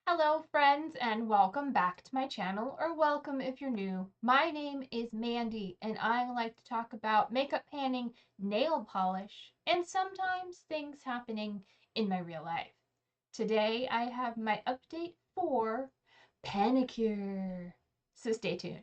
Hello friends and welcome back to my channel, or welcome if you're new. My name is Mandy and I like to talk about makeup panning, nail polish, and sometimes things happening in my real life. Today I have my update for PANicure, so stay tuned.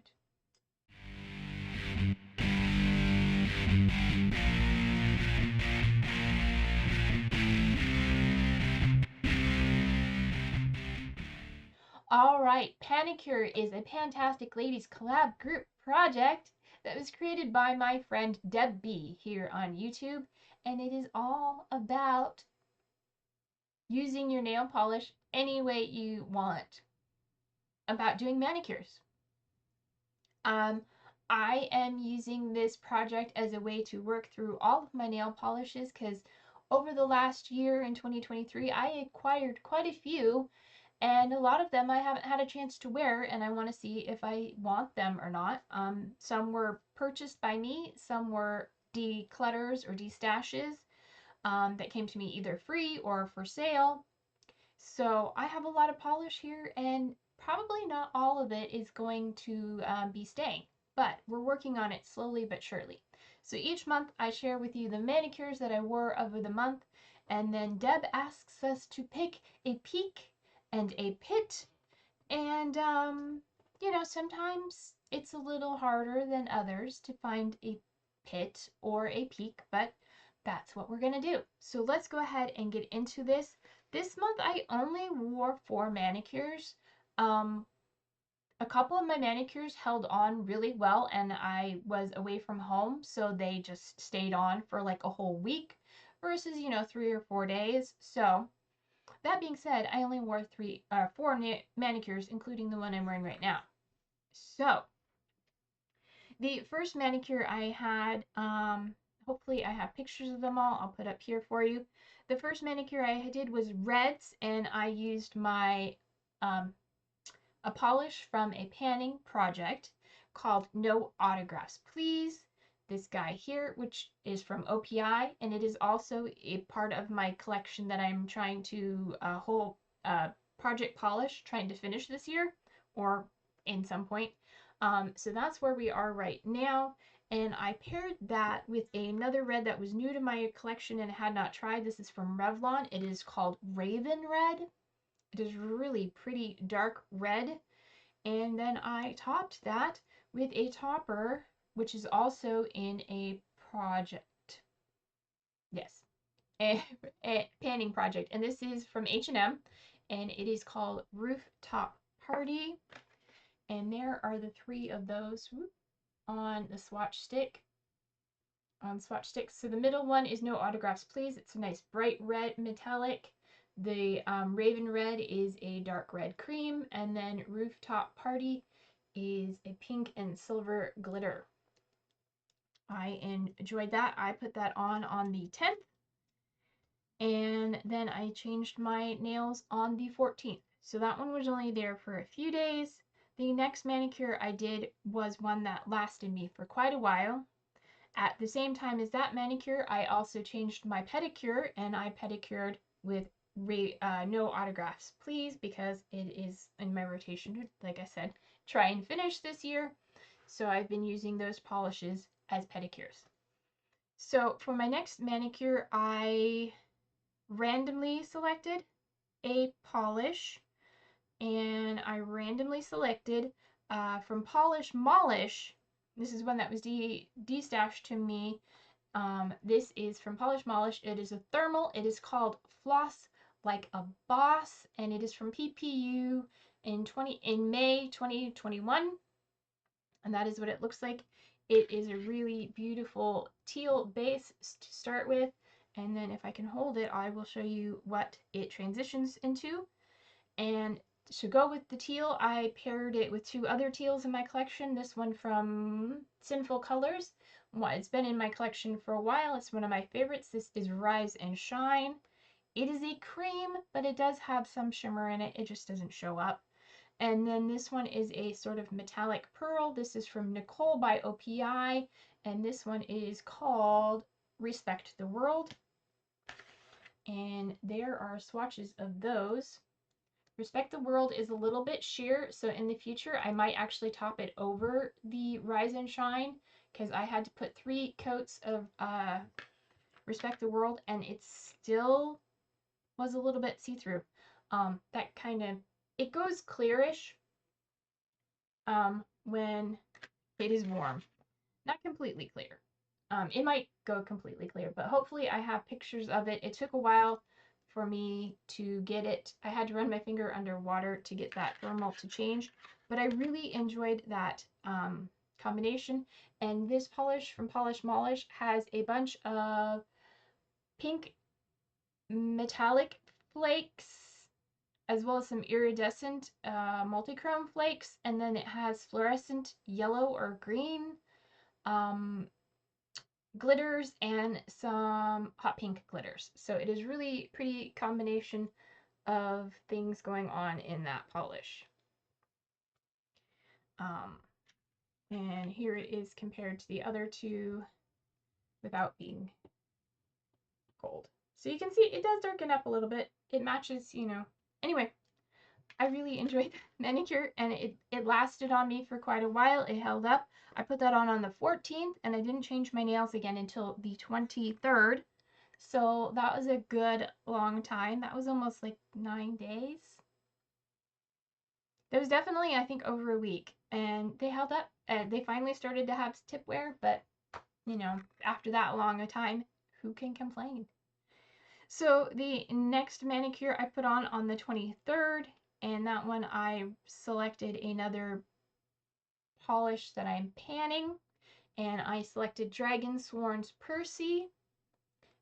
Alright, PANicure is a Fantastic Ladies collab group project that was created by my friend Deb B here on YouTube, and it is all about using your nail polish any way you want, about doing manicures. Um, I am using this project as a way to work through all of my nail polishes because over the last year in 2023, I acquired quite a few, and a lot of them I haven't had a chance to wear, and I want to see if I want them or not. Some were purchased by me, some were declutters or destashes that came to me either free or for sale. So I have a lot of polish here, and probably not all of it is going to be staying, but we're working on it slowly but surely. So each month I share with you the manicures that I wore over the month, and then Deb asks us to pick a peak and a pit, and sometimes it's a little harder than others to find a pit or a peak, but that's what we're gonna do. So let's go ahead and get into this. This month I only wore 4 manicures. Um, a couple of my manicures held on really well and I was away from home, so they just stayed on for like a whole week versus, 3 or 4 days. So that being said, I only wore 4 manicures, including the one I'm wearing right now. So the first manicure I had, hopefully I have pictures of them all. I'll put up here for you. The first manicure I did was reds, and I used um, a polish from a panning project called No Autographs Please. This guy here, which is from OPI, and it is also a part of my collection that I'm trying to whole project polish, trying to finish this year or in some point. So that's where we are right now. And I paired that with another red that was new to my collection and had not tried. This is from Revlon. It is called Raven Red. It is really pretty dark red. And then I topped that with a topper, which is also in a project. Yes, a panning project. And this is from H&M, and it is called Rooftop Party. And there are the 3 of those on the swatch stick. So the middle one is No Autographs Please. It's a nice bright red metallic. The Raven Red is a dark red cream, and then Rooftop Party is a pink and silver glitter. I enjoyed that. I put that on the 10th, and then I changed my nails on the 14th. So that one was only there for a few days. The next manicure I did was one that lasted me for quite a while. At the same time as that manicure, I also changed my pedicure, and I pedicured with No Autographs Please, because it is in my rotation, like I said, try and finish this year. So I've been using those polishes as pedicures. So for my next manicure, I randomly selected a polish, and I randomly selected from Polish Molish. This is one that was destashed to me. This is from Polish Molish. It is a thermal. It is called Floss Like a Boss, and it is from PPU in May 2021. And that is what it looks like. It is a really beautiful teal base to start with, and then if I can hold it, I will show you what it transitions into. And to go with the teal, I paired it with 2 other teals in my collection. This one from Sinful Colors. It's been in my collection for a while. It's one of my favorites. This is Rise and Shine. It is a cream, but it does have some shimmer in it. It just doesn't show up. And then this one is a sort of metallic pearl. This is from Nicole by OPI, and this one is called Respect the World. And there are swatches of those. Respect the World is a little bit sheer, so in the future I might actually top it over the Rise and Shine because I had to put 3 coats of Respect the World and it still was a little bit see-through. That kind of, it goes clearish when it is warm. Not completely clear. It might go completely clear, but hopefully I have pictures of it. It took a while for me to get it. I had to run my finger underwater to get that thermal to change, but I really enjoyed that combination. And this polish from Polish Molish has a bunch of pink metallic flakes as well as some iridescent multichrome flakes, and then it has fluorescent yellow or green glitters and some hot pink glitters. So it is really pretty combination of things going on in that polish. And here it is compared to the other two without being gold. So you can see it does darken up a little bit. It matches, you know. Anyway, I really enjoyed PANicure, and it lasted on me for quite a while. It held up. I put that on the 14th, and I didn't change my nails again until the 23rd. So that was a good long time. That was almost like 9 days. That was definitely, I think, over a week. And they held up. They finally started to have tip wear, but, you know, after that long a time, who can complain? So the next manicure I put on the 23rd, and that one I selected another polish that I'm panning, and I selected Dragon Sworn's Percy.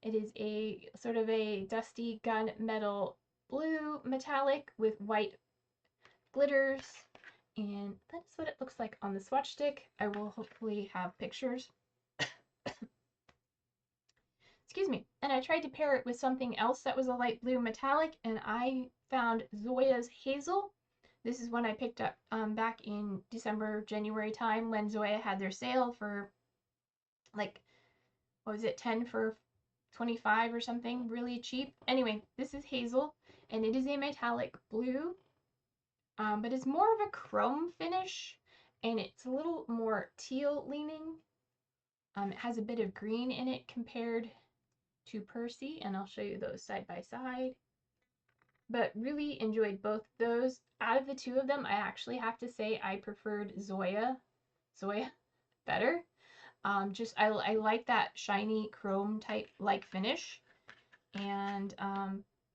It is a sort of a dusty gunmetal blue metallic with white glitters, and that's what it looks like on the swatch stick. I will hopefully have pictures. Excuse me. And I tried to pair it with something else that was a light blue metallic, and I found Zoya's Hazel. This is one I picked up back in December, January time when Zoya had their sale for like, what was it, 10 for 25 or something, really cheap. Anyway, this is Hazel, and it is a metallic blue, but it's more of a chrome finish, and it's a little more teal leaning. It has a bit of green in it compared to Percy, and I'll show you those side by side. But really enjoyed both those. Out of the two of them, I actually have to say I preferred Zoya better. I like that shiny chrome type like finish, and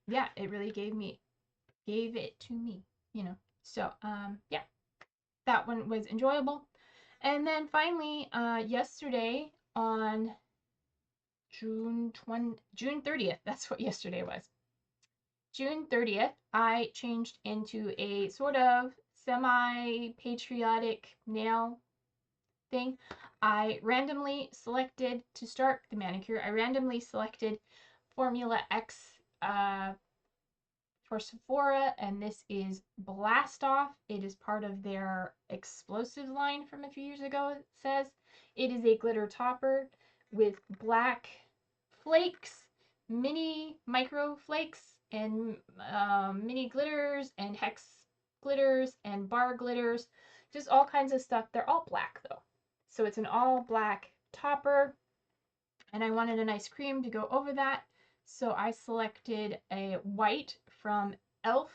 yeah, it really gave it to me, you know. So yeah, that one was enjoyable. And then finally, yesterday on June 30th, that's what yesterday was. June 30th, I changed into a sort of semi-patriotic nail thing. I randomly selected, to start the manicure, I randomly selected Formula X for Sephora, and this is Blast Off. It is part of their explosive line from a few years ago, it says. It is a glitter topper with black flakes, mini micro flakes, and mini glitters, and hex glitters, and bar glitters, just all kinds of stuff. They're all black though. So it's an all black topper, and I wanted a nice cream to go over that. So I selected a white from e.l.f.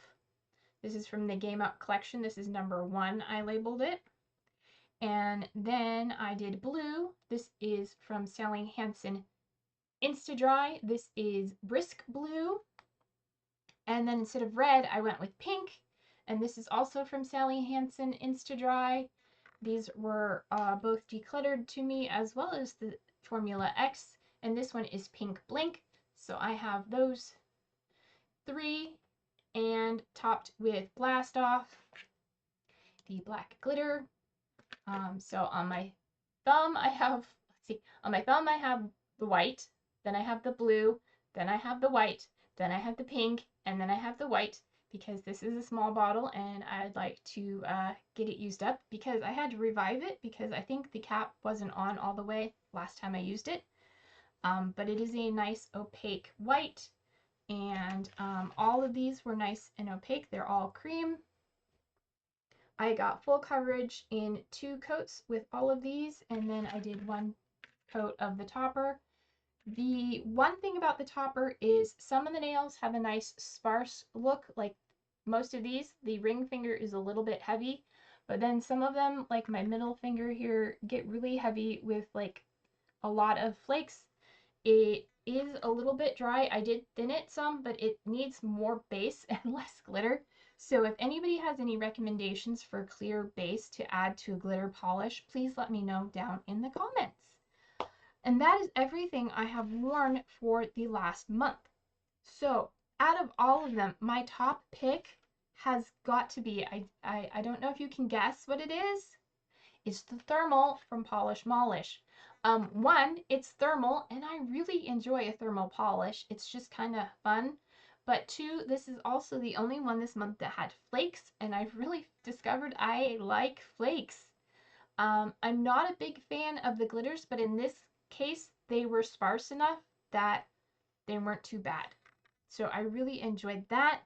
This is from the Game Up collection. This is number 1, I labeled it. And then I did blue. This is from Sally Hansen Insta Dry. This is Brisk Blue. And then instead of red, I went with pink. And this is also from Sally Hansen Insta Dry. These were both decluttered to me, as well as the Formula X. And this one is Pink Blink. So I have those 3, and topped with Blast Off, the black glitter. So on my thumb I have, let's see, on my thumb I have the white, then I have the blue, then I have the white, then I have the pink, and then I have the white, because this is a small bottle and I'd like to get it used up, because I had to revive it because I think the cap wasn't on all the way last time I used it. But it is a nice opaque white, And all of these were nice and opaque. They're all cream. I got full coverage in 2 coats with all of these, and then I did 1 coat of the topper. The one thing about the topper is some of the nails have a nice sparse look, like most of these. The ring finger is a little bit heavy, but then some of them, like my middle finger here, get really heavy with like a lot of flakes. It is a little bit dry. I did thin it some, but it needs more base and less glitter. So if anybody has any recommendations for clear base to add to a glitter polish, please let me know down in the comments. And that is everything I have worn for the last month. So out of all of them, my top pick has got to be, I don't know if you can guess what it is. It's the thermal from Polish Molish. One, it's thermal, and I really enjoy a thermal polish. It's just kind of fun. But 2, this is also the only one this month that had flakes, and I've really discovered I like flakes. I'm not a big fan of the glitters, but in this case, they were sparse enough that they weren't too bad. So I really enjoyed that.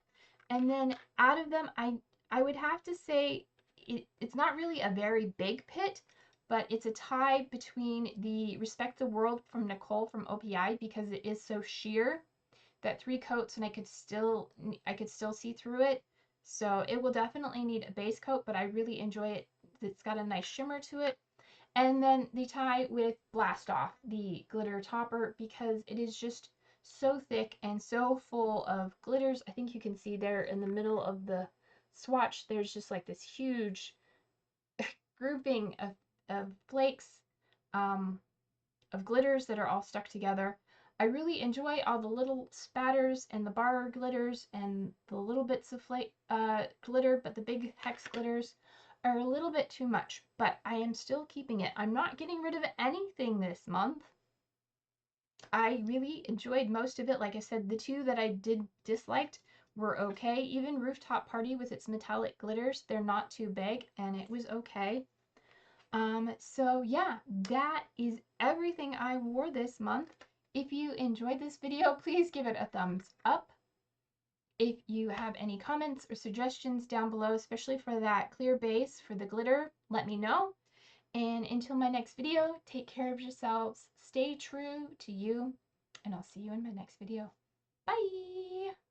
And then out of them, I would have to say it's not really a very big pit, but it's a tie between the Respect the World from Nicole from OPI, because it is so sheer that 3 coats and I could still see through it. So it will definitely need a base coat, but I really enjoy it. It's got a nice shimmer to it. And then the tie with Blast Off, the glitter topper, because it is just so thick and so full of glitters. I think you can see there in the middle of the swatch, there's just like this huge grouping of flakes, of glitters that are all stuck together. I really enjoy all the little spatters and the bar glitters and the little bits of glitter, but the big hex glitters are a little bit too much, but I am still keeping it. I'm not getting rid of anything this month. I really enjoyed most of it. Like I said, the 2 that I disliked were okay. Even Rooftop Party with its metallic glitters, they're not too big, and it was okay. So yeah, that is everything I wore this month. If you enjoyed this video, please give it a thumbs up. If you have any comments or suggestions down below, especially for that clear base for the glitter, let me know. And until my next video, take care of yourselves, stay true to you, and I'll see you in my next video. Bye!